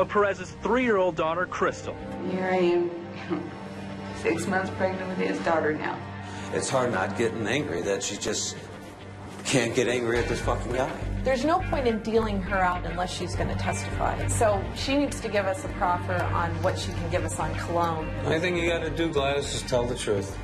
of Perez's 3-year-old daughter, Crystal. Here I am, 6 months pregnant with his daughter now. It's hard not getting angry that she just can't get angry at this fucking guy. There's no point in dealing her out unless she's going to testify. So she needs to give us a proffer on what she can give us on cologne. The only thing you got to do, Gladys, is tell the truth.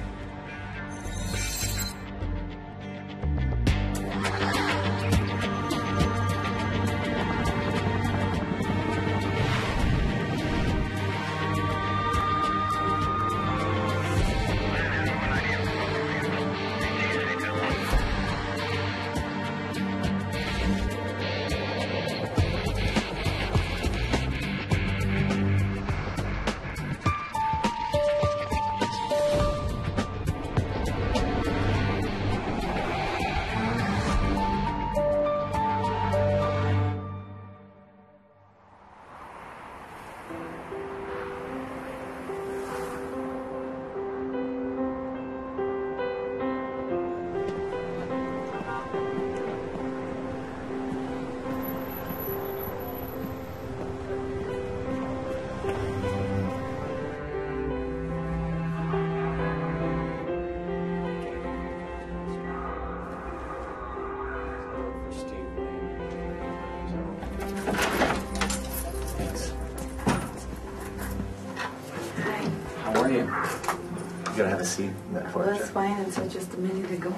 You gotta have a seat in that porch. Well, that's fine until just a minute ago.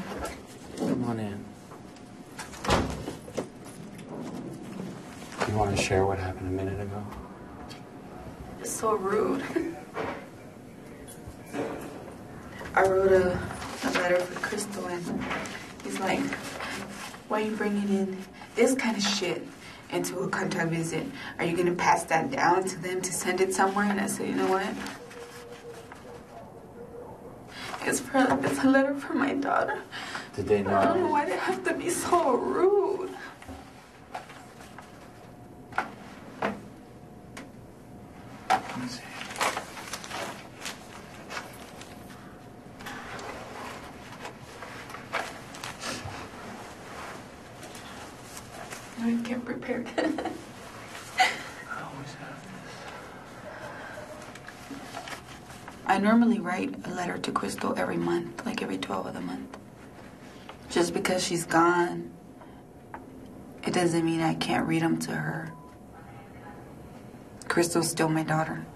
Come on in. You want to share what happened a minute ago? It's so rude. I wrote a letter for Crystal, and he's like, why are you bringing in this kind of shit into a contact visit? Are you going to pass that down to them to send it somewhere? And I said, you know what? It's a letter for my daughter. Did they know? I don't know why they have to be so rude. Let me see. I can't prepare. I always have this. I normally write a letter to Crystal every month, like every 12th of the month. Just because she's gone, it doesn't mean I can't read them to her. Crystal's still my daughter.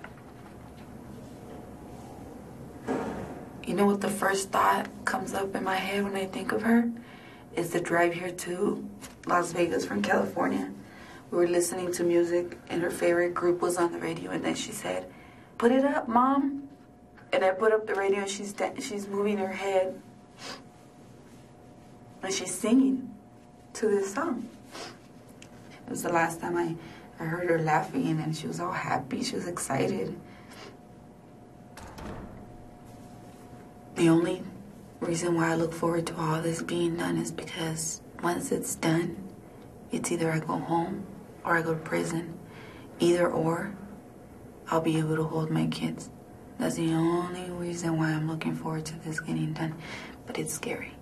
You know what the first thought comes up in my head when I think of her? Is the drive here to Las Vegas from California. We were listening to music and her favorite group was on the radio, and then she said, "Put it up, Mom." And I put up the radio and she's moving her head. And she's singing to this song. It was the last time I heard her laughing, and she was all happy. She was excited. The only reason why I look forward to all this being done is because once it's done, it's either I go home or I go to prison. Either or, I'll be able to hold my kids. That's the only reason why I'm looking forward to this getting done. But it's scary.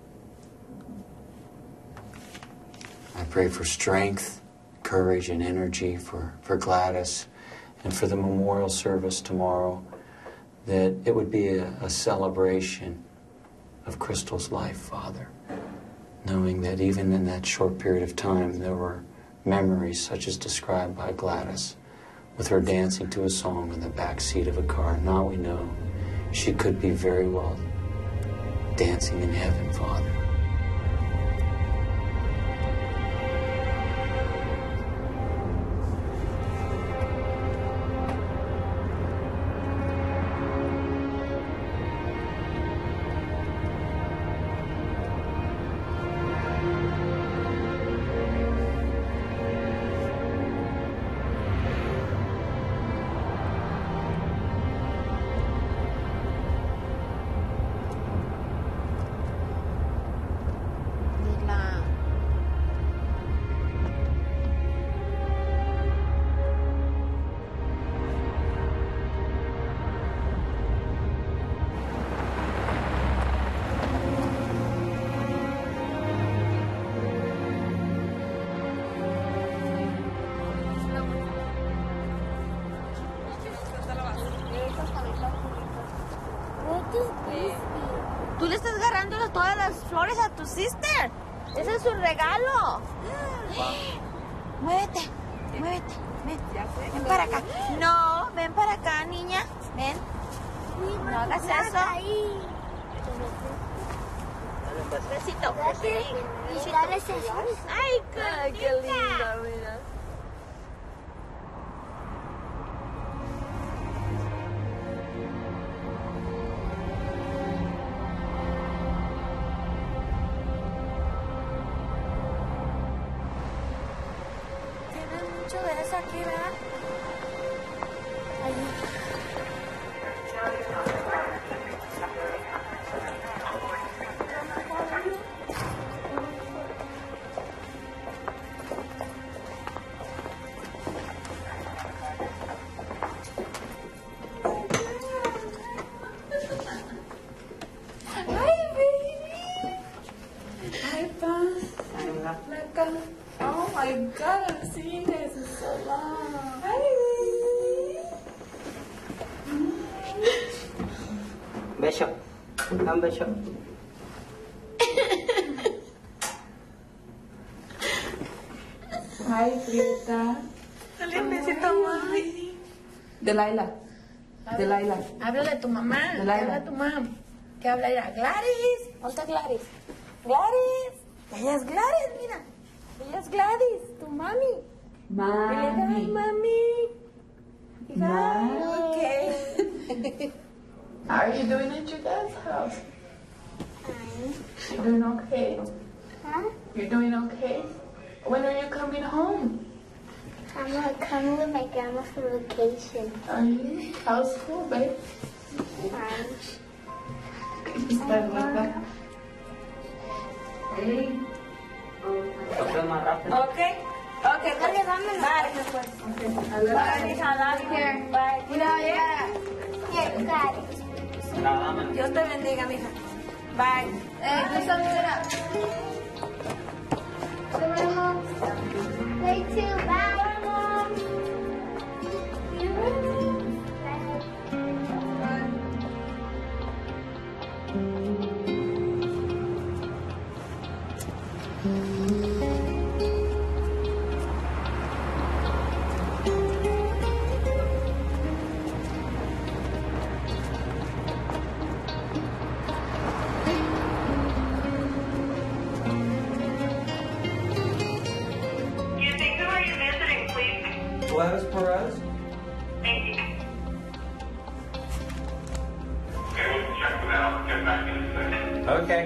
I pray for strength, courage, and energy for Gladys and for the memorial service tomorrow, that it would be a celebration of Crystal's life, Father, knowing that even in that short period of time there were memories such as described by Gladys, with her dancing to a song in the back seat of a car. Now we know she could be very well dancing in heaven, Father. todas las flores a tu sister. Ese es su regalo. Muévete, muévete, ven. Ven para acá. No, ven para acá, niña. Ven. No hagas eso. Besito. Ay, qué linda, mira. De eso aquí, ¿verdad? Hi, baby. Hi, Pa. Oh my God, I've seen this in so long. Hi, beso. Un beso. Hi, Frida. Dale un besito, mami. Delilah. Háblale a tu mamá. Delilah. Habla a tu mamá. ¿Qué habla ella? Gladys. ¿Dónde está Gladys? Gladys. Ella es Gladys, mira. Ella es Gladys, tu mami. Mami. Mami. Okay. How are you doing at your dad's house? You're doing okay? Huh? You're doing okay? When are you coming home? I'm coming with my grandma for vacation. Are you? How's school, babe? Fine. Hey. Okay. Okay, Dale, vámonos. bye. Bye, mija, love you. Bye. Cuidado, yeah. Here, you got it. Dios te bendiga, mija. Bye. Do something up. Play too. Bye, Mom. Gladys Perez? Thank you. Okay, we'll check it out. Get back in a second. Okay.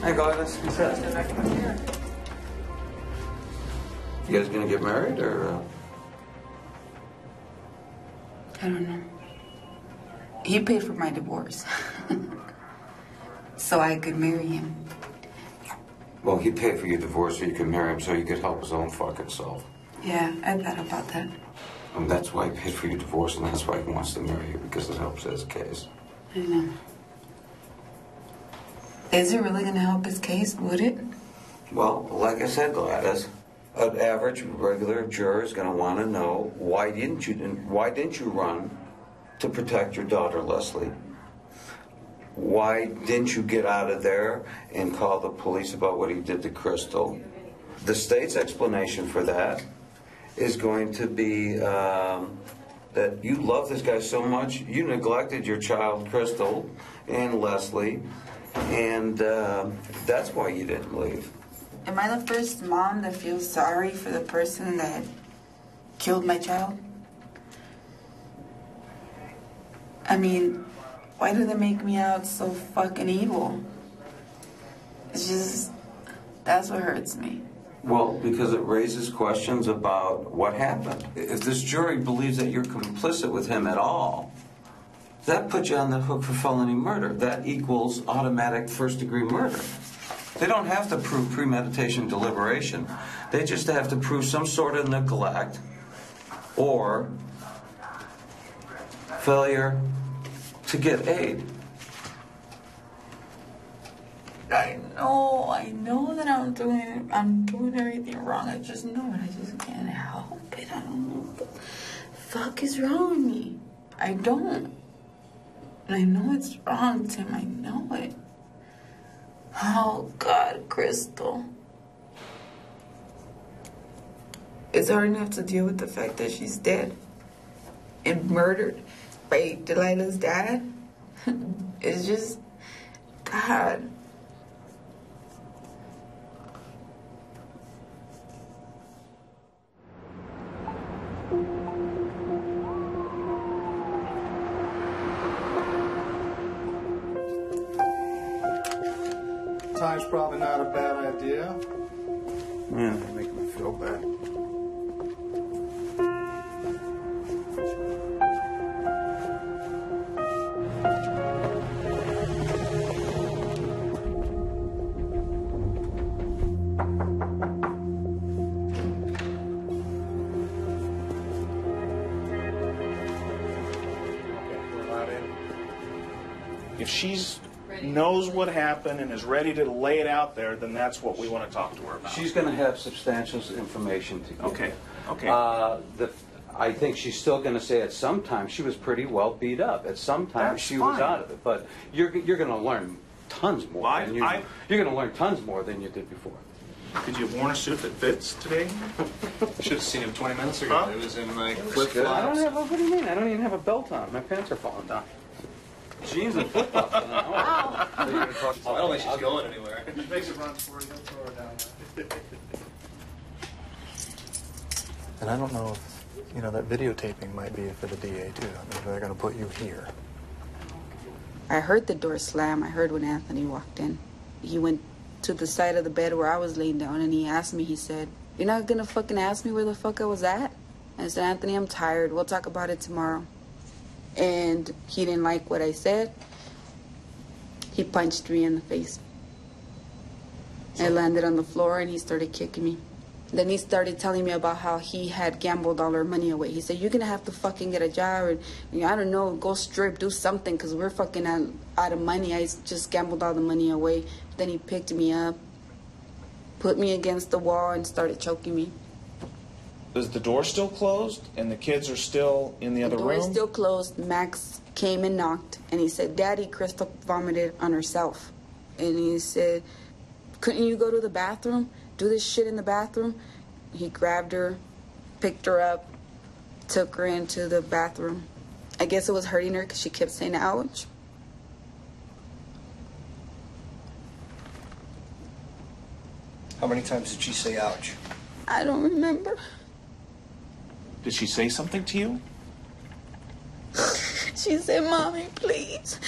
Hey, Gladys. You guys gonna get married, or? I don't know. He paid for my divorce. So I could marry him. Well, he paid for your divorce so you could marry him so he could help his own fucking self. Yeah, I thought about that. And that's why he paid for your divorce, and that's why he wants to marry you, because it helps his case. I know. Is it really gonna help his case? Would it? Well, like I said, Gladys, an average regular juror is going to want to know why didn't you run to protect your daughter, Leslie? Why didn't you get out of there and call the police about what he did to Crystal? The state's explanation for that is going to be that you love this guy so much, you neglected your child, Crystal, and Leslie, and that's why you didn't leave. Am I the first mom that feels sorry for the person that killed my child? I mean, why do they make me out so fucking evil? It's just, that's what hurts me. Well, because it raises questions about what happened. If this jury believes that you're complicit with him at all, that puts you on the hook for felony murder. That equals automatic first-degree murder. They don't have to prove premeditation deliberation. They just have to prove some sort of neglect or failure to get aid. I know that I'm doing everything wrong. I just know it. I just can't help it. I don't know. fuck is wrong with me? I don't. And I know it's wrong, Tim. I know it. Oh, God, Crystal. It's hard enough to deal with the fact that she's dead and murdered by Delilah's dad. It's just, God. Time's probably not a bad idea. Yeah, they make me feel bad. If she's knows what happened and is ready to lay it out there, then that's what we want to talk to her about. She's going to have substantial information to give. Okay. Okay. I think she's still going to say at some time she was pretty well beat up. At some time That's she fine. was out of it. But you're going to learn tons more. Well, you're going to learn tons more than you did before. Could you have worn a suit that fits today? Should have seen him 20 minutes ago. Huh? It was in my I don't flip-flops. have. What do you mean? I don't even have a belt on. My pants are falling down. Jeans and flip-flops. I don't think she's going anywhere. Makes it run for you. Throw her down. And I don't know if, you know, that videotaping might be for the DA too. I mean, they're going to put you here. I heard the door slam. I heard when Anthony walked in. He went to the side of the bed where I was laying down and he asked me, he said, "You're not going to fucking ask me where the fuck I was at?" I said, "Anthony, I'm tired. We'll talk about it tomorrow." And he didn't like what I said. He punched me in the face. I landed on the floor and he started kicking me. Then he started telling me about how he had gambled all our money away. He said, "You're going to have to fucking get a job and I don't know, go strip, do something because we're fucking out of money. I just gambled all the money away." Then he picked me up, put me against the wall and started choking me. Is the door still closed and the kids are still in the other room? The door is still closed. Max came and knocked and he said, "Daddy, Crystal vomited on herself." And he said, "Couldn't you go to the bathroom? Do this shit in the bathroom?" He grabbed her, picked her up, took her into the bathroom. I guess it was hurting her because she kept saying ouch. How many times did she say ouch? I don't remember. Did she say something to you? She said, "Mommy, please."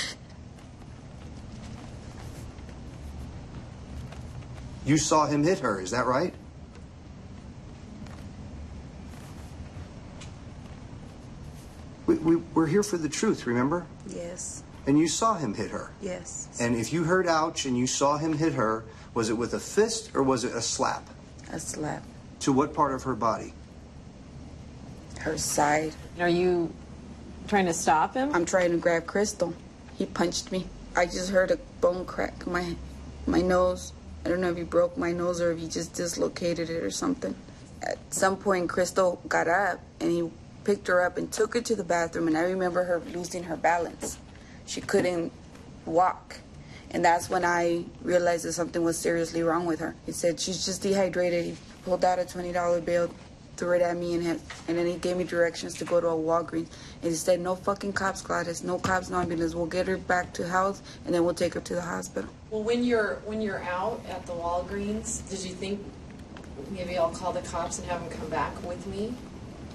You saw him hit her, is that right? We're here for the truth, remember? Yes. And you saw him hit her. Yes. And if you heard ouch and you saw him hit her, was it with a fist or was it a slap? A slap. To what part of her body? Her side. Are you trying to stop him? I'm trying to grab Crystal. He punched me. I just heard a bone crack in my nose. I don't know if he broke my nose or if he just dislocated it or something. At some point, Crystal got up and he picked her up and took her to the bathroom, and I remember her losing her balance. She couldn't walk. And that's when I realized that something was seriously wrong with her. He said, "She's just dehydrated." He pulled out a $20 bill, threw it at me, and then he gave me directions to go to a Walgreens. And he said, "No fucking cops, Gladys. No cops, no ambulance. We'll get her back to health, and then we'll take her to the hospital." Well, when you're out at the Walgreens, did you think maybe I'll call the cops and have them come back with me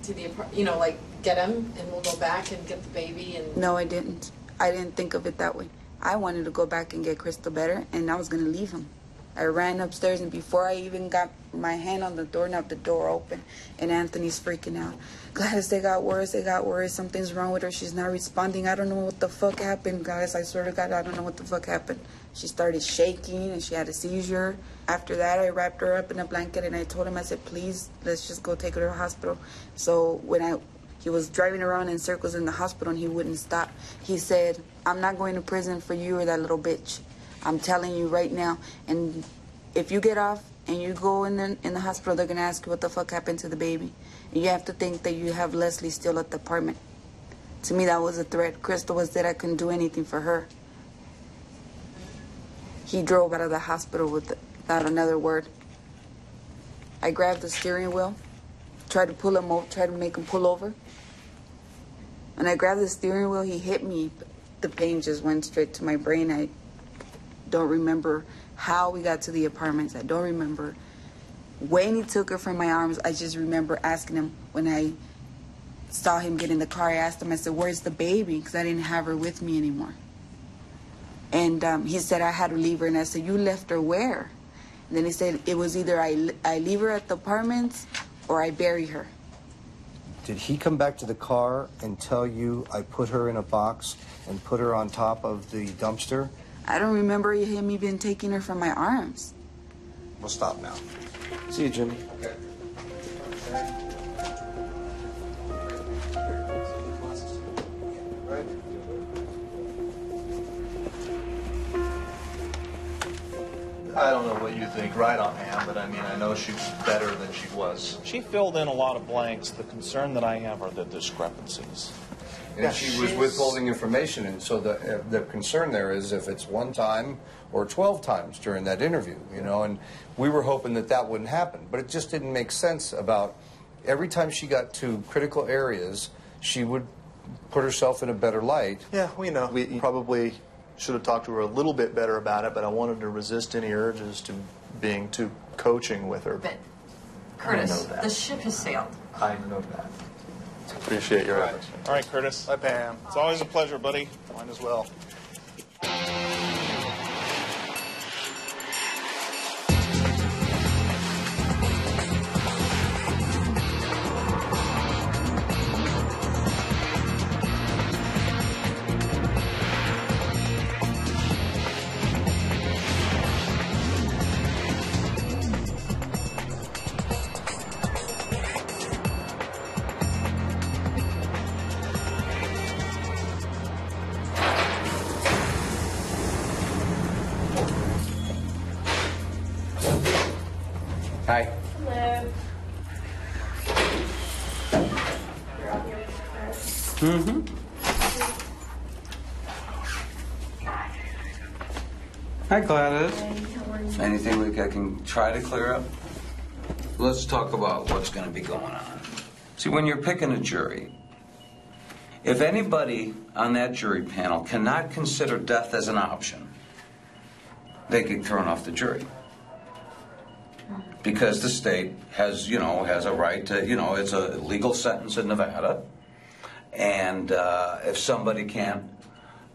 to the apartment? You know, like get him and we'll go back and get the baby and. No, I didn't. I didn't think of it that way. I wanted to go back and get Crystal better, and I was going to leave him. I ran upstairs, and before I even got my hand on the doorknob, the door opened, and Anthony's freaking out. "Gladys, they got worse. Something's wrong with her. She's not responding. I don't know what the fuck happened, Gladys. I swear to God, I don't know what the fuck happened." She started shaking, and she had a seizure. After that, I wrapped her up in a blanket, and I told him, I said, "Please, let's just go take her to the hospital." So when he was driving around in circles in the hospital and he wouldn't stop, he said, "I'm not going to prison for you or that little bitch. I'm telling you right now. And if you get off and you go in the hospital, they're going to ask you what the fuck happened to the baby. And you have to think that you have Leslie still at the apartment. To me, that was a threat. Crystal was dead. I couldn't do anything for her. He drove out of the hospital without another word. I grabbed the steering wheel, tried to pull him over, tried to make him pull over. When I grabbed the steering wheel, he hit me. The pain just went straight to my brain. I don't remember how we got to the apartments. I don't remember when he took her from my arms. I just remember asking him when I saw him get in the car. I asked him, I said, "Where's the baby?" Because I didn't have her with me anymore. And he said I had to leave her. And I said, "You left her where?" And then he said, "It was either I leave her at the apartments or I bury her." Did he come back to the car and tell you, "I put her in a box and put her on top of the dumpster"? I don't remember him even taking her from my arms. We'll stop now. See you, Jimmy. Okay. I don't know what you think right on hand, but I mean, I know she's better than she was. She filled in a lot of blanks. The concern that I have are the discrepancies. And she was withholding information, and so the concern there is if it's one time or 12 times during that interview, you know, and we were hoping that that wouldn't happen, but it just didn't make sense about every time she got to critical areas, she would put herself in a better light. Yeah, we know. We probably should have talked to her a little bit better about it, but I wanted to resist any urges to being too coaching with her. But, Curtis, the ship has sailed. I know that. Appreciate your efforts. All right, Curtis. Bye, Pam. It's always a pleasure, buddy. Mine as well. Hi. Hello. Mm-hmm. Hi, Gladys. Anything I can try to clear up? Let's talk about what's going to be going on. See, when you're picking a jury, if anybody on that jury panel cannot consider death as an option, they get thrown off the jury. Because the state has a right to, it's a legal sentence in Nevada. And if somebody can't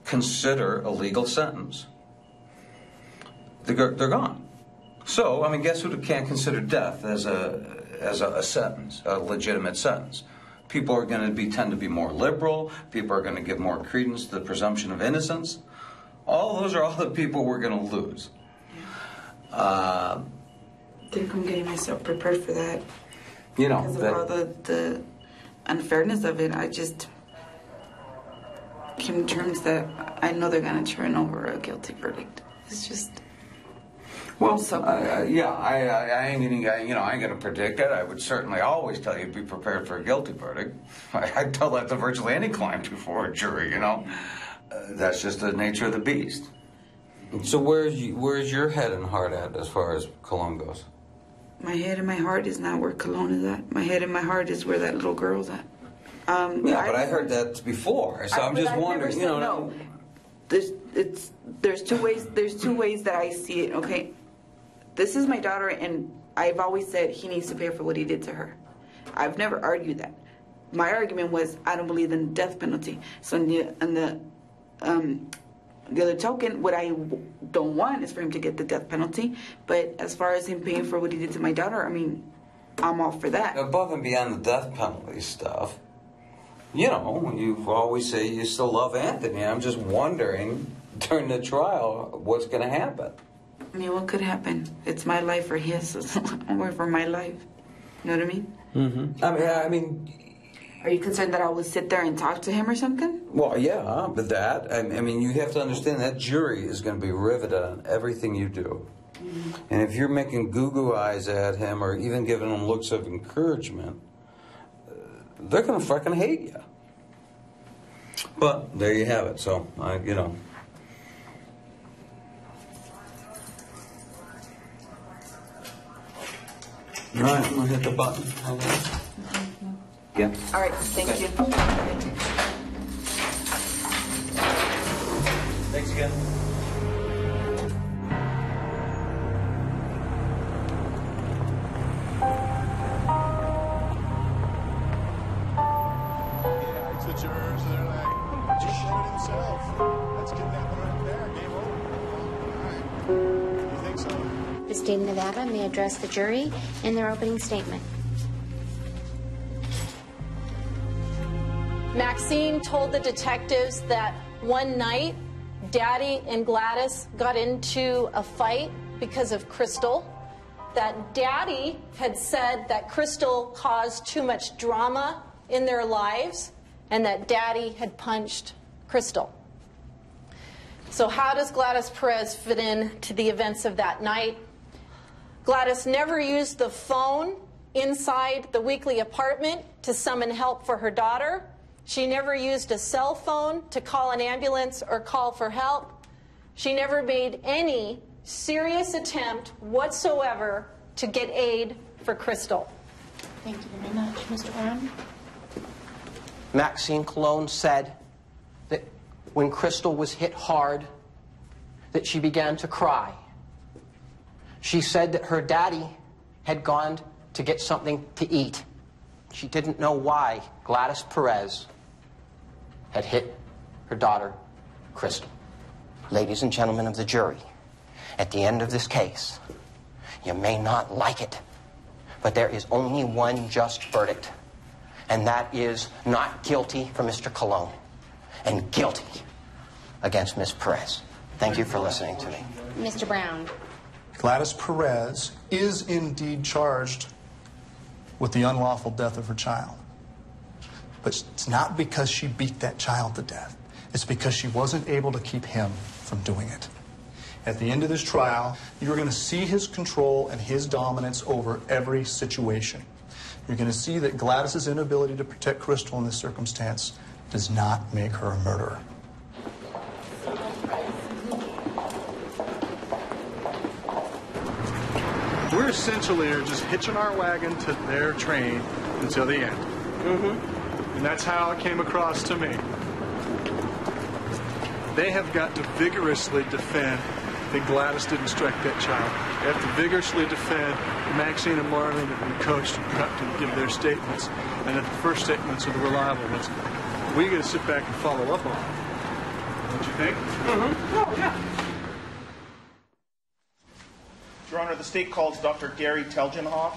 consider a legal sentence, they're gone. So, I mean, guess who can't consider death as a sentence, a legitimate sentence? People are going to tend to be more liberal. People are going to give more credence to the presumption of innocence. All those are all the people we're going to lose. I think I'm getting myself prepared for that. Because of all the unfairness of it, I just came to terms that I know they're going to turn over a guilty verdict. It's just... Well, I ain't gonna predict it. I would certainly always tell you to be prepared for a guilty verdict. I tell that to virtually any client before a jury. That's just the nature of the beast. So where's your head and heart at as far as Cologne goes? My head and my heart is not where Cologne is at. My head and my heart is where that little girl's at. But I heard that before, so I'm just wondering. No. There's two ways. There's two ways that I see it. Okay. This is my daughter, and I've always said he needs to pay for what he did to her. I've never argued that. My argument was I don't believe in the death penalty. So on the other token, what I don't want is for him to get the death penalty. But as far as him paying for what he did to my daughter, I mean, I'm all for that. Above and beyond the death penalty stuff, you always say you still love Anthony. I'm just wondering during the trial what's going to happen. I mean, what could happen? It's my life or his. I'm going for my life. You know what I mean? Mm-hmm. I mean... Are you concerned that I will sit there and talk to him or something? Well, yeah, but I mean, you have to understand that jury is going to be riveted on everything you do. And if you're making goo-goo eyes at him or even giving him looks of encouragement, they're going to fucking hate you. But there you have it. So, you know. All right, I'm going to hit the button. Yeah. All right, thank you. Thanks again. The jurors, they're like, just said it himself. That's kidnapping right there. Game over. All right. You think so? The state of Nevada may address the jury in their opening statement. Maxine told the detectives that one night, Daddy and Gladys got into a fight because of Crystal. That Daddy had said that Crystal caused too much drama in their lives, and that Daddy had punched Crystal. So how does Gladys Perez fit in to the events of that night? Gladys never used the phone inside the Weekly apartment to summon help for her daughter. She never used a cell phone to call an ambulance or call for help. She never made any serious attempt whatsoever to get aid for Crystal. Thank you very much. Mr. Brown? Maxine Cologne said that when Crystal was hit hard, that she began to cry. She said that her daddy had gone to get something to eat. She didn't know why Gladys Perez had hit her daughter, Crystal. Ladies and gentlemen of the jury, at the end of this case, you may not like it, but there is only one just verdict, and that is not guilty for Mr. Cologne and guilty against Miss Perez. Thank you for listening to me. Mr. Brown? Gladys Perez is indeed charged with the unlawful death of her child. But it's not because she beat that child to death. It's because she wasn't able to keep him from doing it. At the end of this trial, you're going to see his control and his dominance over every situation. You're going to see that Gladys's inability to protect Crystal in this circumstance does not make her a murderer. We're essentially just hitching our wagon to their train until the end. And that's how it came across to me. They have got to vigorously defend that Gladys didn't strike that child. They have to vigorously defend Maxine and Marlene that we coached and prepped to give their statements, and that the first statements are the reliable ones. We got to sit back and follow up on them. Don't you think? Oh, yeah. Your Honor, the state calls Dr. Gary Telgenhoff.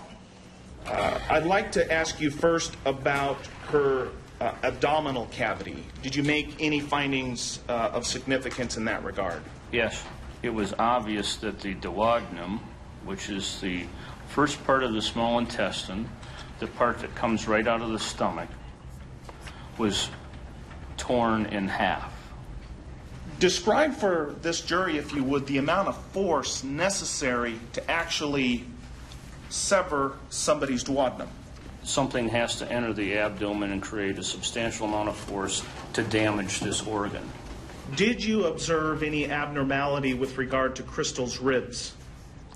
I'd like to ask you first about her abdominal cavity. Did you make any findings of significance in that regard? Yes. It was obvious that the duodenum, which is the first part of the small intestine, the part that comes right out of the stomach, was torn in half. Describe for this jury, if you would, the amount of force necessary to actually sever somebody's duodenum. Something has to enter the abdomen and create a substantial amount of force to damage this organ. Did you observe any abnormality with regard to Crystal's ribs?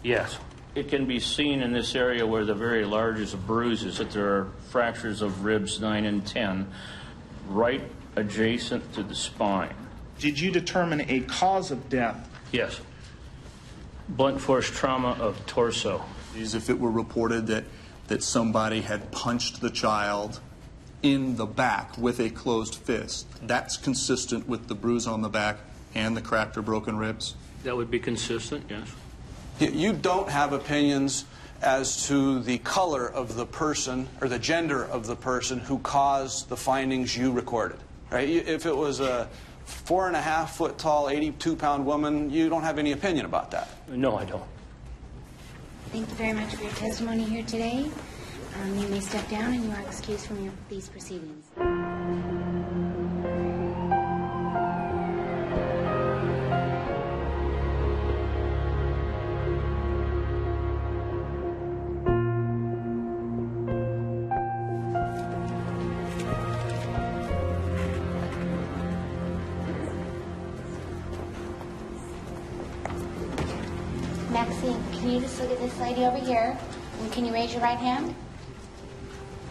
Yes. It can be seen in this area where the very largest bruises, that there are fractures of ribs 9 and 10 right adjacent to the spine. Did you determine a cause of death? Yes. Blunt force trauma of torso. As if it were reported that somebody had punched the child in the back with a closed fist. That's consistent with the bruise on the back and the cracked or broken ribs? That would be consistent, yes. You don't have opinions as to the color of the person or the gender of the person who caused the findings you recorded, right? If it was a 4.5 foot tall, 82-pound woman, you don't have any opinion about that? No, I don't. Thank you very much for your testimony here today. You may step down and you are excused from these proceedings. can you just look at this lady over here? And can you raise your right hand?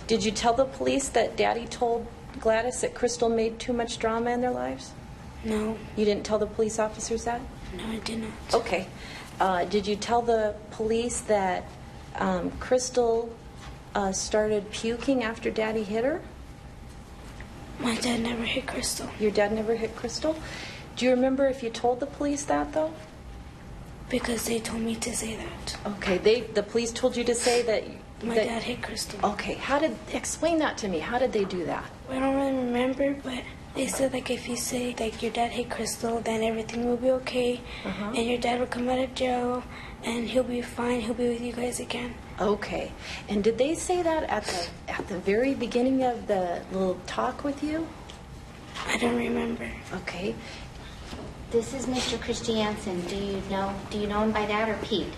Did you tell the police that Daddy told Gladys that Crystal made too much drama in their lives? No. You didn't tell the police officers that? No, I didn't. Okay. Did you tell the police that Crystal started puking after Daddy hit her? My dad never hit Crystal. Your dad never hit Crystal? Do you remember if you told the police that, though? Because they told me to say that. Okay, the police told you to say that... My dad hit Crystal. Okay, explain that to me. How did they do that? I don't really remember, but they said like if you say like your dad hit Crystal, then everything will be okay, and your dad will come out of jail, and he'll be fine. He'll be with you guys again. Okay, and did they say that at the very beginning of the little talk with you? I don't remember. Okay. This is Mr. Christiansen. Do you know him by that or Pete?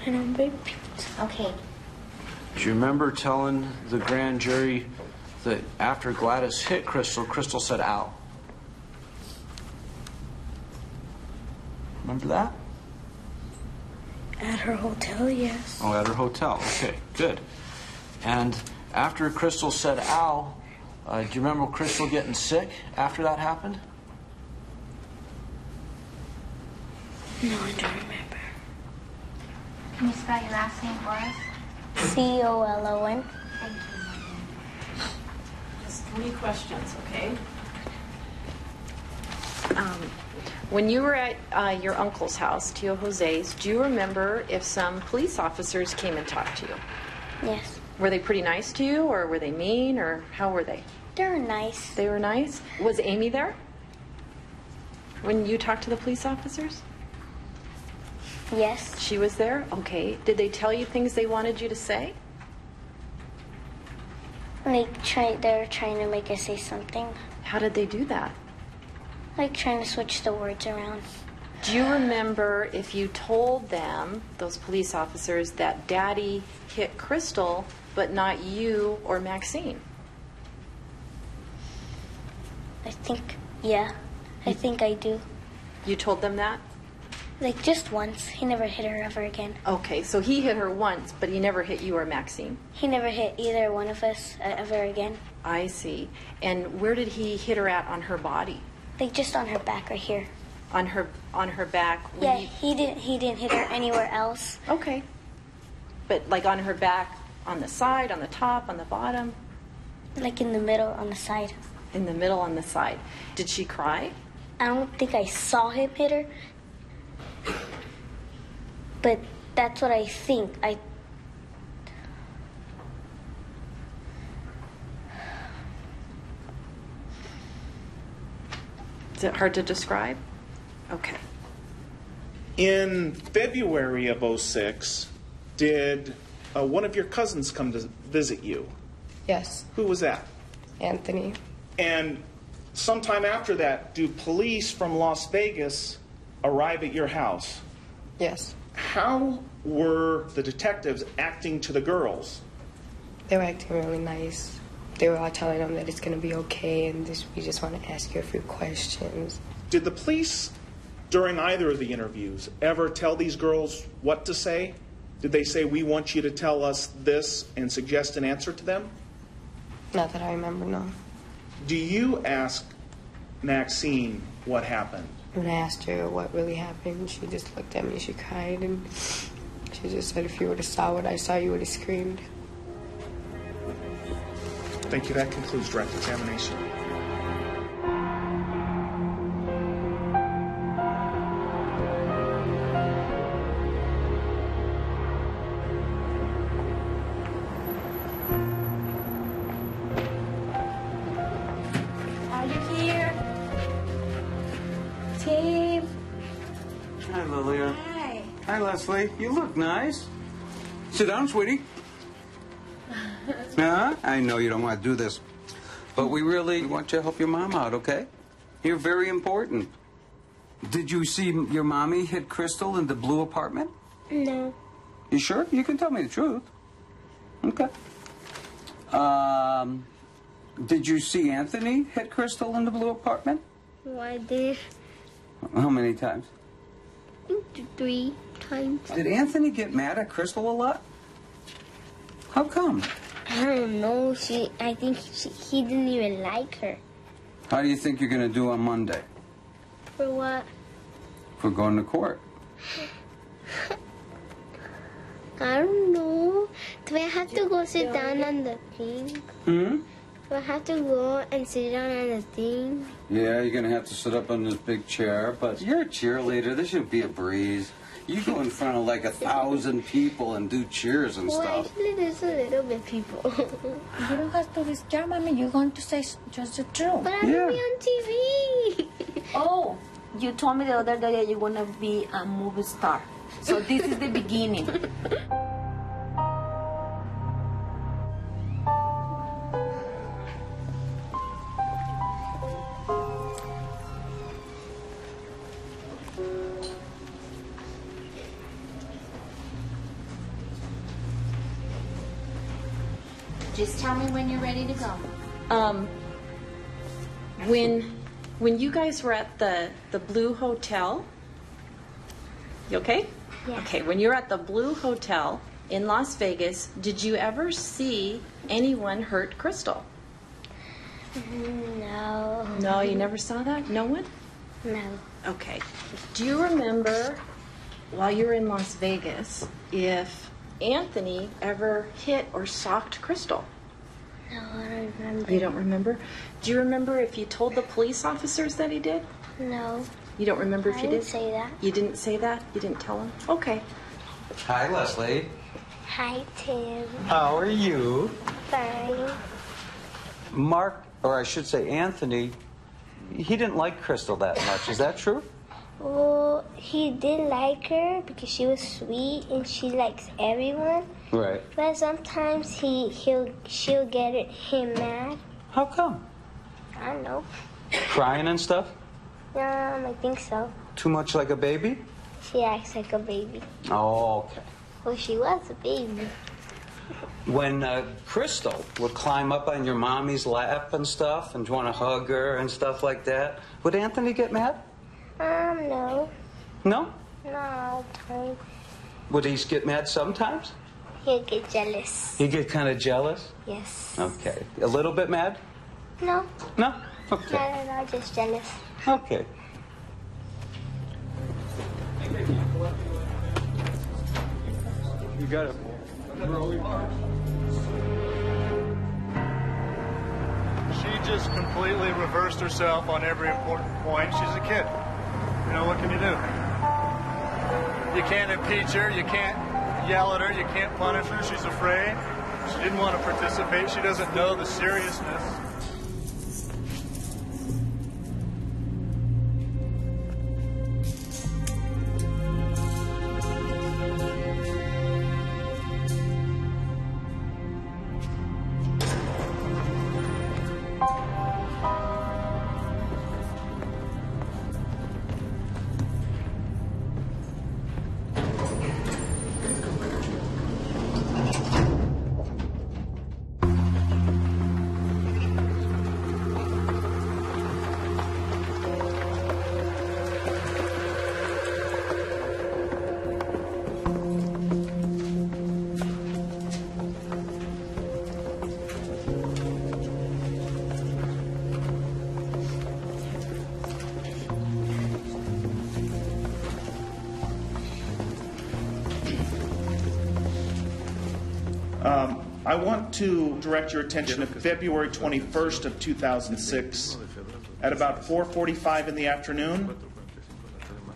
I know him by Pete. Okay. Do you remember telling the grand jury that after Gladys hit Crystal, Crystal said, ow? Remember that? At her hotel, yes. Oh, at her hotel. Okay, good. And after Crystal said, ow, do you remember Crystal getting sick after that happened? No, I don't remember. Can you spell your last name for us? C-O-L-O-N. Thank you. Just 3 questions, okay? When you were at your uncle's house, Tio Jose's, do you remember if some police officers came and talked to you? Yes. Were they pretty nice to you, or were they mean, or how were they? They were nice. They were nice? Was Amy there when you talked to the police officers? Yes. She was there? Okay. Did they tell you things they wanted you to say? They were trying to make us say something. How did they do that? Like trying to switch the words around. Do you remember if you told them, those police officers, that Daddy hit Crystal, but not you or Maxine? I think, yeah. I think I do. You told them that? Like just once. He never hit her ever again. Okay, so he hit her once, but he never hit you or Maxine. He never hit either one of us ever again. I see. And where did he hit her at on her body? Like just on her back right here. On her back? Yeah, he didn't hit her anywhere else. Okay. But like on her back, on the side, on the top, on the bottom? Like in the middle, on the side. In the middle, on the side. Did she cry? I don't think I saw him hit her. But that's what I think. Is it hard to describe? Okay. In February of 2006, did one of your cousins come to visit you? Yes. Who was that? Anthony. And sometime after that, do police from Las Vegas arrive at your house? Yes. How were the detectives acting to the girls? They were acting really nice. They were all telling them that it's going to be okay and we just want to ask you a few questions. Did the police, during either of the interviews, ever tell these girls what to say? Did they say, we want you to tell us this and suggest an answer to them? Not that I remember, no. Do you ask Maxine what happened? When I asked her what really happened, she just looked at me, she cried, and she just said, if you would have saw what I saw, you would have screamed. Thank you. That concludes direct examination. Are you here? Team. Hi, Lilia. Hi. Hi, Leslie. You look nice. Sit down, sweetie. I know you don't want to do this, but we really want you to help your mom out, okay? You're very important. Did you see your mommy hit Crystal in the blue apartment? No. You sure? You can tell me the truth. Okay. Did you see Anthony hit Crystal in the blue apartment? Well, I did. How many times? 3 times. Did Anthony get mad at Crystal a lot? How come? I don't know. I think he didn't even like her. How do you think you're going to do on Monday? For what? For going to court. I don't know. Do I have to go sit down on the thing? Hmm? Do I have to go and sit down on the thing? Yeah, you're going to have to sit up on this big chair, but you're a cheerleader. This should be a breeze. You go in front of like 1,000 people and do cheers and Well, stuff. actually, there's a little bit people. You don't have to be scared, Mommy. You're going to say just the truth. But I'm going to be on TV. Oh, you told me the other day that you're going to be a movie star. So this is the beginning. Just tell me when you're ready to go. When you guys were at the Blue Hotel, you okay? Yeah. Okay, when you were at the Blue Hotel in Las Vegas, did you ever see anyone hurt Crystal? No. No, you never saw that? No one? No. Okay. Do you remember, while you were in Las Vegas, if Anthony ever hit or socked Crystal? No, I don't remember. You don't remember? Do you remember if you told the police officers that he did? No. You don't remember if I you didn't did? say that. You didn't say that? You didn't tell him? Okay. Hi, Leslie. Hi, Tim. How are you? Fine. Mark, or I should say Anthony, he didn't like Crystal that much. Is that true? Well, he did like her because she was sweet and she likes everyone. Right. But sometimes she'll get him mad. How come? I don't know. Crying and stuff? I think so. Too much like a baby? She acts like a baby. Oh, okay. Well, she was a baby. When Crystal would climb up on your mommy's lap and stuff and want to hug her and stuff like that, would Anthony get mad? No. No? No, all the time. Would he get mad sometimes? He'll get jealous. He'd get kind of jealous? Yes. Okay. A little bit mad? No. No? Okay. Not at all, just jealous. Okay. You got it. She just completely reversed herself on every important point. She's a kid. You know, what can you do? You can't impeach her. You can't yell at her. You can't punish her. She's afraid. She didn't want to participate. She doesn't know the seriousness. I want to direct your attention to February 21st of 2006 at about 4:45 in the afternoon.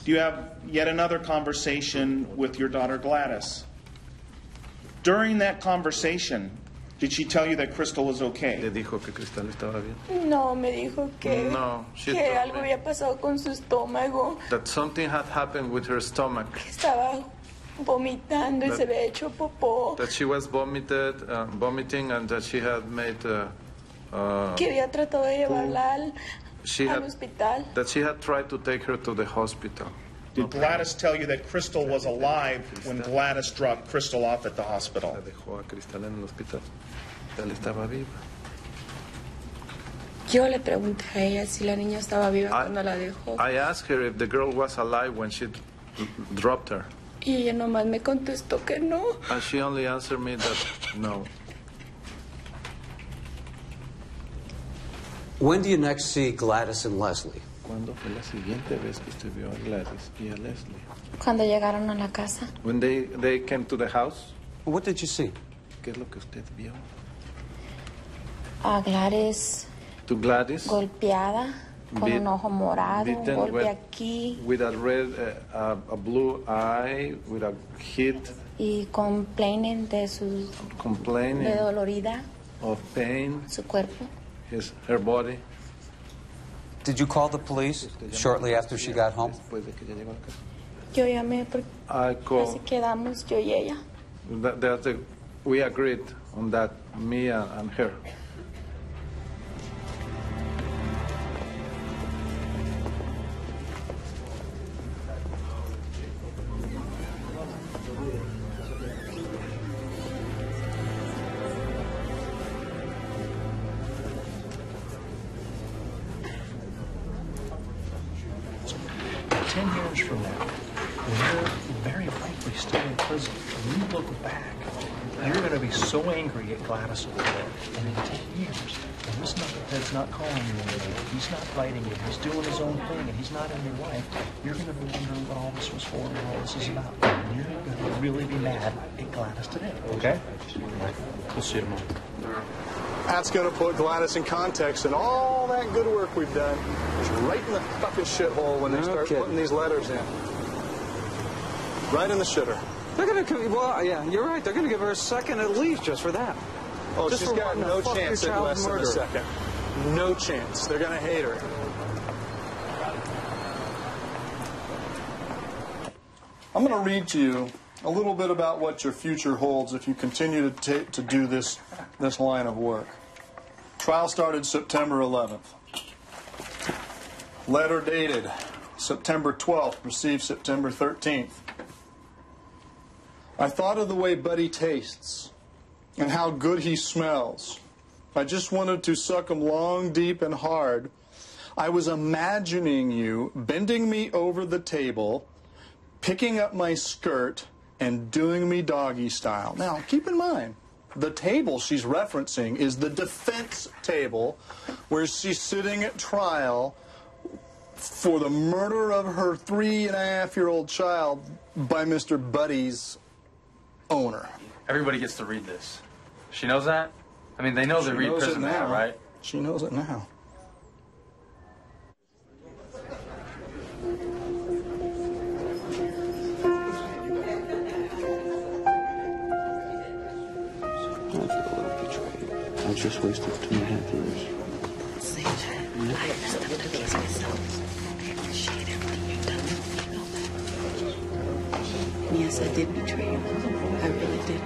Do you have yet another conversation with your daughter Gladys? During that conversation, did she tell you that Crystal was okay? ¿Le dijo que Cristal estaba bien? No, me dijo que, No, she que told algo me. había pasado con su estómago, That something had happened with her stomach. que estaba vomitando y se había hecho popó, That she was vomiting, and that she had made. que había tratado de llevarla al hospital. That she had tried to take her to the hospital. Did Gladys tell you that Crystal was alive when Gladys dropped Crystal off at the hospital? La dejó a Cristal en el hospital. Cristal estaba viva. Yo le pregunté a ella si la niña estaba viva cuando la dejó. I asked her if the girl was alive when she dropped her. Y ella nomás me contestó que no. And she only answered me that no. When do you next see Gladys and Leslie? ¿Cuándo fue la siguiente vez que usted vio a Gladys y a Leslie? Cuando llegaron a la casa. When they came to the house? What did you see? ¿Qué es lo que usted vio? A Gladys. To Gladys? Golpeada, con un ojo morado, un golpe with, aquí. With a red, a blue eye, with a hit. Y complaining de su... Complaining. De dolorida. Of pain. Su cuerpo. Her body. Did you call the police shortly after she got home? Yo llamé porque así quedamos yo y ella. We agreed on that, me and her. From now, when you're very likely still in prison, when you look back, you're going to be so angry at Gladys over there. And in 10 years, when this knucklehead's not calling you anymore, he's not fighting you, he's doing his own thing, and he's not in your life, you're going to be wondering what all this was for and what all this is about. And you're going to really be mad at Gladys today, okay? We'll see you tomorrow. That's going to put Gladys in context, and all that good work we've done is right in the fucking shithole when they start putting these letters in. Right in the shitter. They're going to, well, yeah, you're right. They're going to give her a second at least just for that. Oh, just she's got no chance at less than a second. No chance. They're going to hate her. I'm going to read to you a little bit about what your future holds if you continue to do this line of work. Trial started September 11th. Letter dated September 12th, received September 13th. I thought of the way Buddy tastes and how good he smells. I just wanted to suck him long, deep, and hard. I was imagining you bending me over the table, picking up my skirt, and doing me doggy style. Now, keep in mind, the table she's referencing is the defense table where she's sitting at trial for the murder of her 3.5-year-old child by Mr. Buddy's owner. Everybody gets to read this. She knows that? I mean, they know they read prison now, right? She knows it now. I just wasted 2.5 years. Say that. I messed up the case myself. I appreciate everything you've done for me. You know that. Yes, I did betray you. I really did.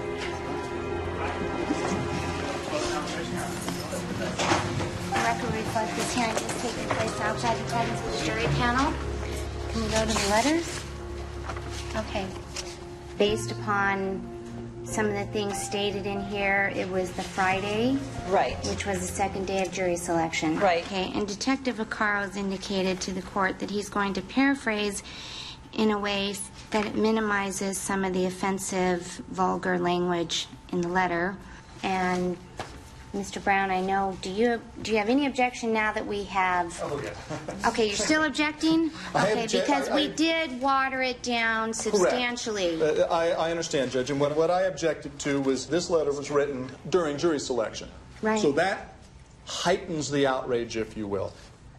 The record reflects this hearing is taking place outside the presence of the jury panel. Can we go to the letters? Okay. Based upon some of the things stated in here, it was the Friday, right, which was the second day of jury selection. Right. Okay, and Detective Vaccaro has indicated to the court that he's going to paraphrase in a way that it minimizes some of the offensive, vulgar language in the letter. And Mr. Brown, I know, do you have any objection now that we have... Oh, yeah. Okay, you're still objecting? I Okay, because we did water it down substantially. Correct. I understand, Judge, and what I objected to was this letter was written during jury selection. Right. So that heightens the outrage, if you will.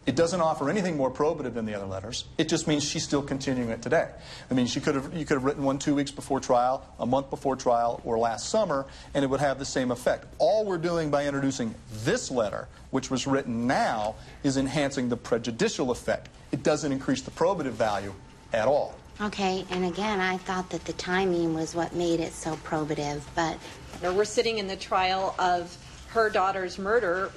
It doesn't offer anything more probative than the other letters. It just means she's still continuing it today. I mean, you could have written one 2 weeks before trial, a month before trial, or last summer, and it would have the same effect. All we're doing by introducing this letter, which was written now, is enhancing the prejudicial effect. It doesn't increase the probative value at all. Okay, and again, I thought that the timing was what made it so probative, but... We're sitting in the trial of her daughter's murder,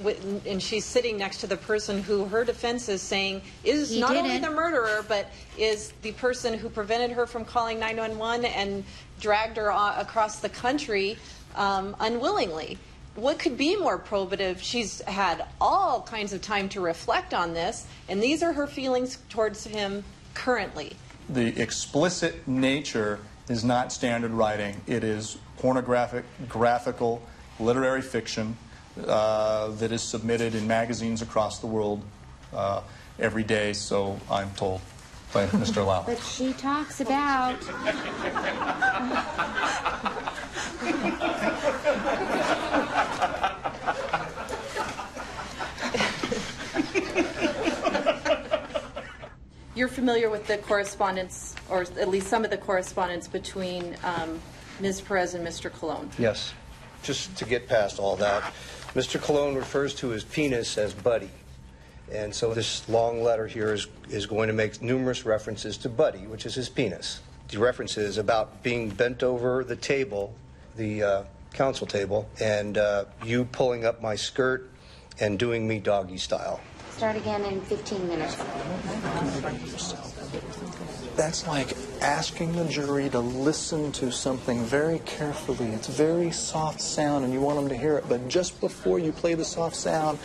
and she's sitting next to the person who her defense is saying is not only the murderer, but is the person who prevented her from calling 911 and dragged her across the country unwillingly. What could be more probative? She's had all kinds of time to reflect on this, and these are her feelings towards him currently. The explicit nature is not standard writing. It is pornographic, graphical, literary fiction that is submitted in magazines across the world every day, so I'm told by Mr. Lau. But she talks about... You're familiar with the correspondence, or at least some of the correspondence between Ms. Perez and Mr. Colon? Yes. Just to get past all that, Mr. Colon refers to his penis as Buddy. And so this long letter here is going to make numerous references to Buddy, which is his penis. The references about being bent over the table, the council table, and you pulling up my skirt and doing me doggy style. Start again in 15 minutes. That's like asking the jury to listen to something very carefully. It's very soft sound and you want them to hear it, but just before you play the soft sound,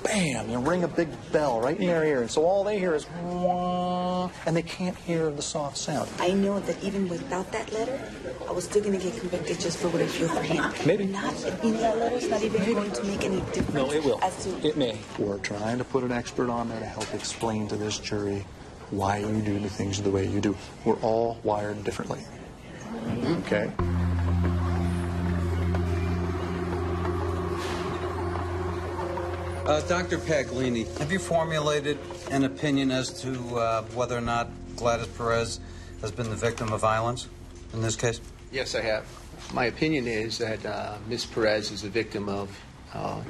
bam, you ring a big bell right in their ear. And so all they hear is, wah, and they can't hear the soft sound. I know that even without that letter, I was still going to get convicted just for what I feel for him. Maybe. That letter's not even going to make any difference. No, it will. As to It may. We're trying to put an expert on there to help explain to this jury why you do the things the way you do. We're all wired differently. Okay? Dr. Paglini, have you formulated an opinion as to whether or not Gladys Perez has been the victim of violence in this case? Yes, I have. My opinion is that Ms. Perez is a victim of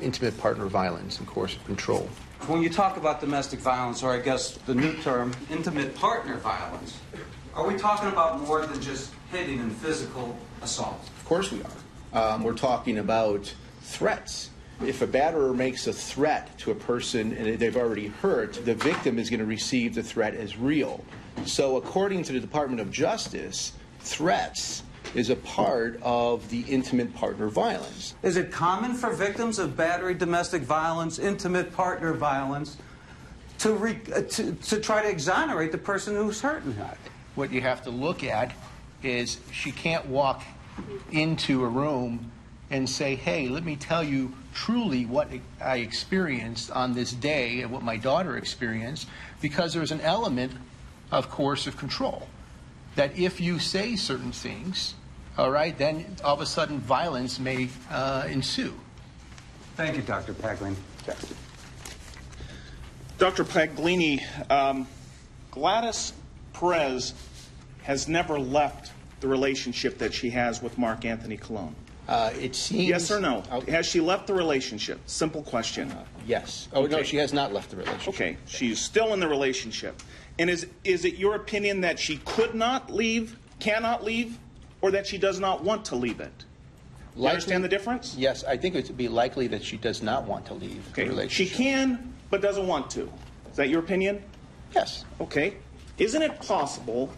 intimate partner violence and coercive control. When you talk about domestic violence, or I guess the new term, intimate partner violence, are we talking about more than just hitting and physical assault? Of course we are. We're talking about threats. If a batterer makes a threat to a person and they've already hurt, the victim is going to receive the threat as real. So according to the Department of Justice, threats is a part of the intimate partner violence. Is it common for victims of battery, domestic violence, intimate partner violence to try to exonerate the person who's hurting her? What you have to look at is she can't walk into a room and say, hey, let me tell you truly what I experienced on this day and what my daughter experienced, because there's an element of coercive control. That if you say certain things, all right, then all of a sudden violence may ensue. Thank you, Dr. Paglini. Okay. Dr. Paglini, Gladys Perez has never left the relationship that she has with Mark Anthony Colon. It seems... Yes or no? Has she left the relationship? Simple question. Yes. Oh, okay. No, she has not left the relationship. Okay, she's still in the relationship. And is it your opinion that she could not leave, cannot leave, or that she does not want to leave it? You understand the difference? Yes, I think it would be likely that she does not want to leave the relationship. She can, but doesn't want to. Is that your opinion? Yes. Okay. Isn't it possible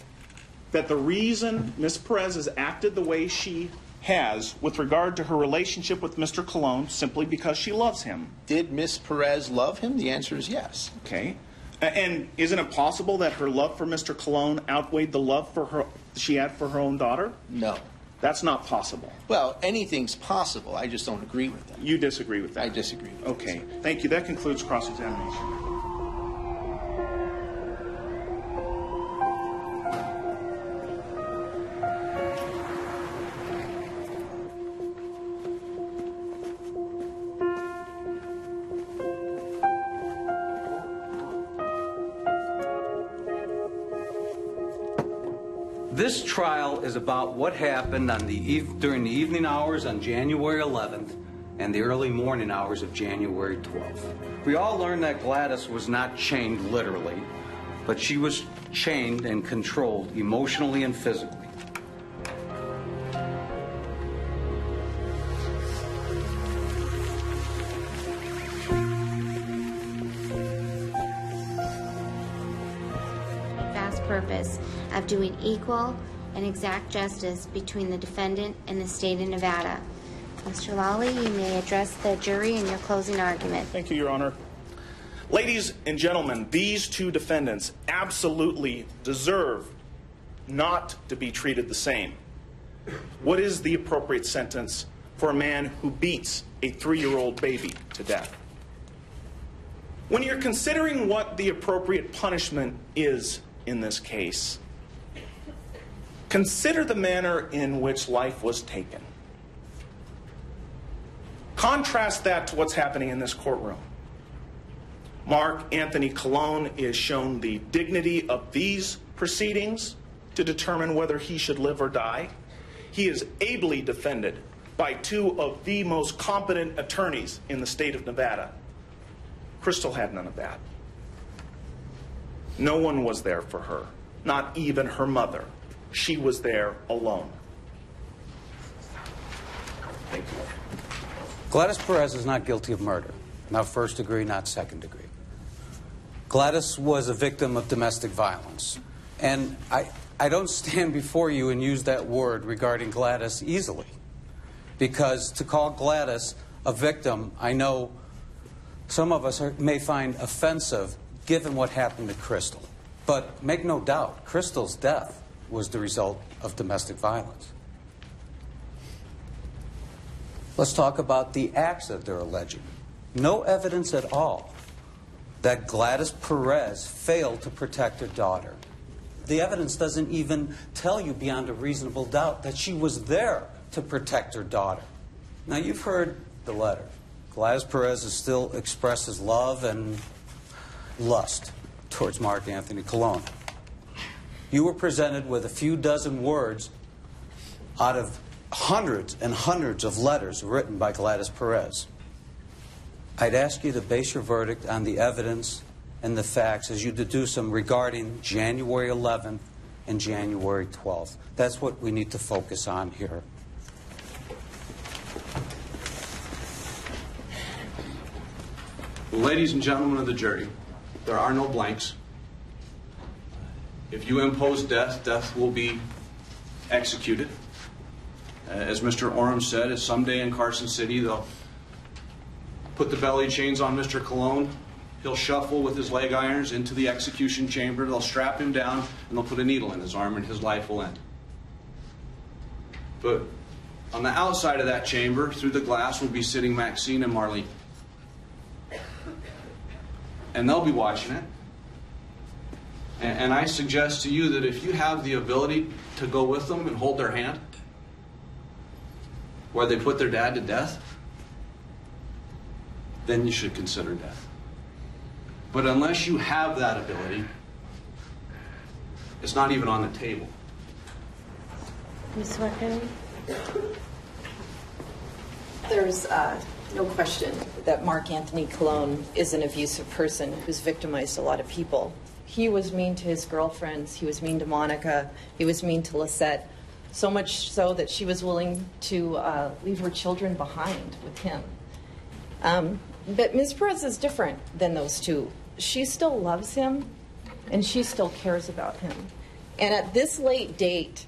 that the reason Ms. Perez has acted the way she has with regard to her relationship with Mr. Colon simply because she loves him? Did Ms. Perez love him? The answer is yes. Okay. And isn't it possible that her love for Mr. Colon outweighed the love for her she had for her own daughter? No. That's not possible. Well, anything's possible. I just don't agree with that. You disagree with that? I disagree with that. Okay. Thank you. That concludes cross-examination. This trial is about what happened on during the evening hours on January 11th and the early morning hours of January 12th. We all learned that Gladys was not chained literally, but she was chained and controlled emotionally and physically. Vast purpose of doing equal and exact justice between the defendant and the state of Nevada. Mr. Lawley, you may address the jury in your closing argument. Thank you, Your Honor. Ladies and gentlemen, these two defendants absolutely deserve not to be treated the same. What is the appropriate sentence for a man who beats a 3-year-old baby to death? When you're considering what the appropriate punishment is in this case, consider the manner in which life was taken. Contrast that to what's happening in this courtroom. Mark Anthony Colon is shown the dignity of these proceedings to determine whether he should live or die. He is ably defended by 2 of the most competent attorneys in the state of Nevada. Crystal had none of that. No one was there for her, not even her mother. She was there alone. Thank you. Gladys Perez is not guilty of murder. Not first degree, not second degree. Gladys was a victim of domestic violence. And I don't stand before you and use that word regarding Gladys easily. Because to call Gladys a victim, I know some of us may find offensive given what happened to Crystal. But make no doubt, Crystal's death was the result of domestic violence. Let's talk about the acts that they're alleging. No evidence at all that Gladys Perez failed to protect her daughter. The evidence doesn't even tell you beyond a reasonable doubt that she was there to protect her daughter. Now, you've heard the letter. Gladys Perez still expresses love and lust towards Mark Anthony Colon. You were presented with a few dozen words out of hundreds and hundreds of letters written by Gladys Perez. I'd ask you to base your verdict on the evidence and the facts as you deduce them regarding January 11th and January 12th. That's what we need to focus on here. Ladies and gentlemen of the jury, there are no blanks. If you impose death, death will be executed. As Mr. Oram said, someday in Carson City, they'll put the belly chains on Mr. Colon. He'll shuffle with his leg irons into the execution chamber. They'll strap him down, and they'll put a needle in his arm, and his life will end. But on the outside of that chamber, through the glass, will be sitting Maxine and Marlene. And they'll be watching it. And I suggest to you that if you have the ability to go with them and hold their hand, where they put their dad to death, then you should consider death. But unless you have that ability, it's not even on the table. Ms. Martin? There's no question that Mark Anthony Colon is an abusive person who's victimized a lot of people. He was mean to his girlfriends. He was mean to Monica. He was mean to Lisette. So much so that she was willing to leave her children behind with him. But Ms. Perez is different than those two. She still loves him, and she still cares about him. And at this late date,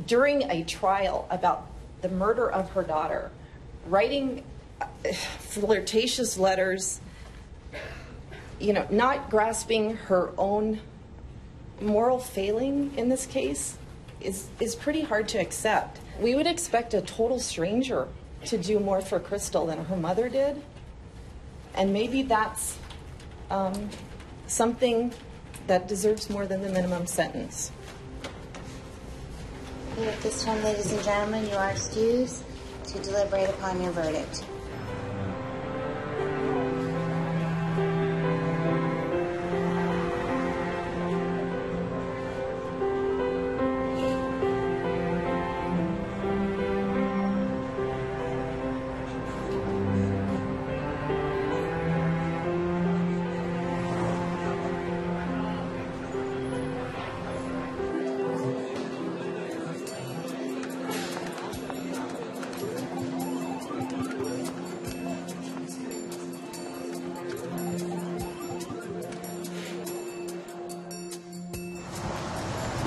during a trial about the murder of her daughter, writing flirtatious letters, you know, not grasping her own moral failing in this case is pretty hard to accept. We would expect a total stranger to do more for Crystal than her mother did. And maybe that's something that deserves more than the minimum sentence. And at this time, ladies and gentlemen, you are excused to deliberate upon your verdict.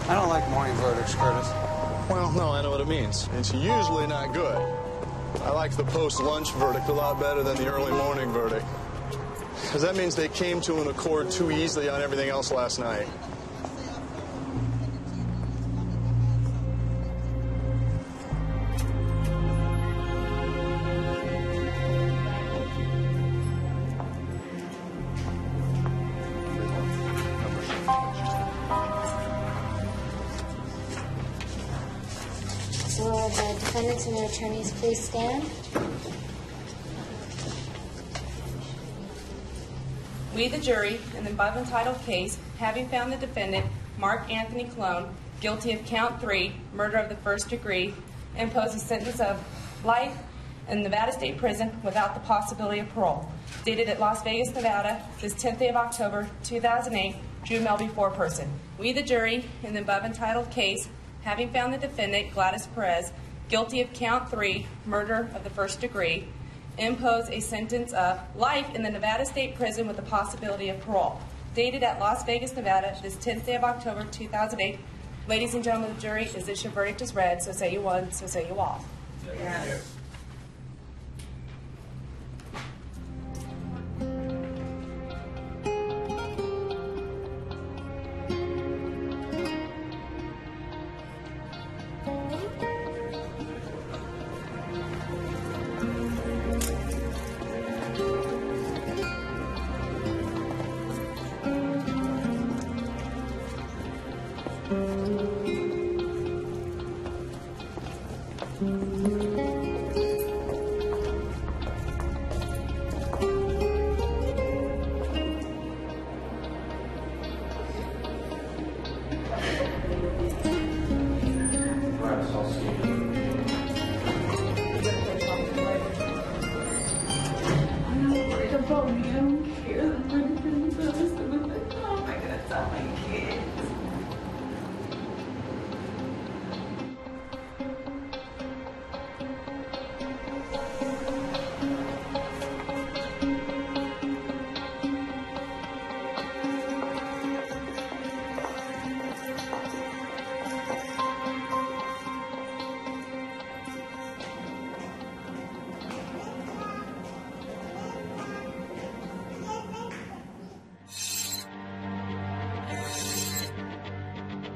I don't like morning verdicts, Curtis. Well, no, I know what it means. It's usually not good. I like the post-lunch verdict a lot better than the early morning verdict. Because that means they came to an accord too easily on everything else last night. defendants and their attorneys please stand? We, the jury, in the above entitled case, having found the defendant, Mark Anthony Cologne, guilty of count 3, murder of the first degree, impose a sentence of life in Nevada State Prison without the possibility of parole. Dated at Las Vegas, Nevada, this 10th day of October, 2008, Drew Melby, foreperson. We, the jury, in the above entitled case, having found the defendant, Gladys Perez, guilty of count 3, murder of the first degree, impose a sentence of life in the Nevada State Prison with the possibility of parole. Dated at Las Vegas, Nevada, this 10th day of October, 2008. Ladies and gentlemen of the jury, is this your verdict is read? So say you won, so say you all. Yes.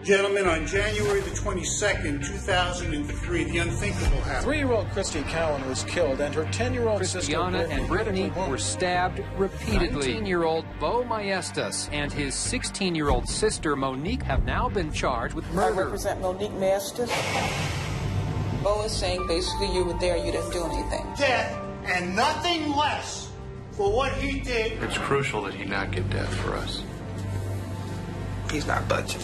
Gentlemen, on January the 22nd, 2003, the unthinkable happened. 3-year-old Christy Cowan was killed, and her 10-year-old sister Christiana and Brittany were stabbed repeatedly. 19-year-old Bo Maestas and his 16-year-old sister Monique have now been charged with murder. I represent Monique Maestas. Bo is saying basically you were there, you didn't do anything. Death and nothing less for what he did. It's crucial that he not get death for us. He's not budging.